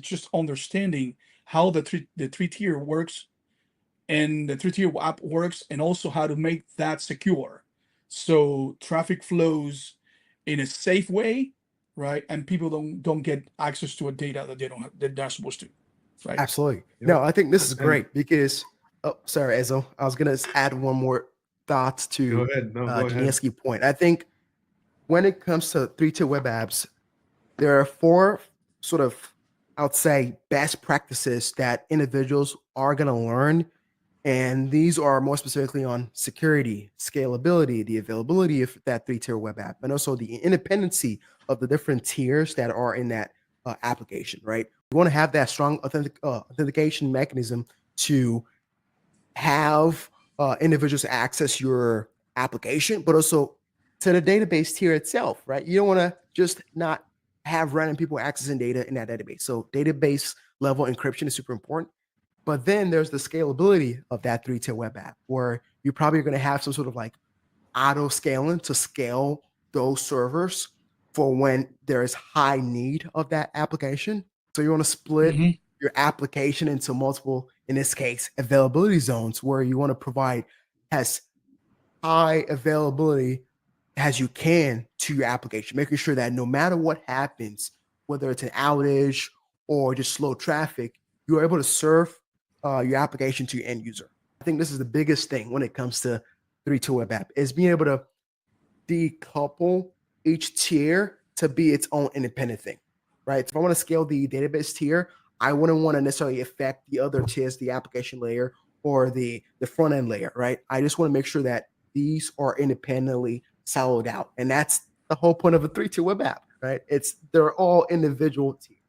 just understanding how the three tier works, and the three-tier app works, and also how to make that secure so traffic flows in a safe way, right? And people don't get access to a data that they're not supposed to, right? Absolutely. No, Yep. I think this is And great because, oh, sorry, Ezo. I was going to add one more thought go to ahead. No, go ahead. Janiewski's point. I think when it comes to three-tier web apps, there are four sort of, I would say, best practices that individuals are going to learn. And these are more specifically on security, scalability, the availability of that three-tier web app, and also the independency of the different tiers that are in that application, right? We want to have that strong authentication mechanism to have individuals access your application, but also to the database tier itself, right? You don't want to just not have random people accessing data in that database. So database level encryption is super important. But then there's the scalability of that three-tier web app, where you're probably going to have some sort of like auto scaling to scale those servers for when there is high need of that application. So you want to split Mm-hmm. your application into multiple, in this case, availability zones, where you want to provide as high availability as you can to your application, making sure that no matter what happens, whether it's an outage or just slow traffic, you're able to serve your application to your end user. I think this is the biggest thing when it comes to 3.2 web app, is being able to decouple each tier to be its own independent thing, right? So if I want to scale the database tier, I wouldn't want to necessarily affect the other tiers, the application layer or the front end layer, right? I just want to make sure that these are independently siloed out. And that's the whole point of a 3.2 web app, right? They're all individual tiers.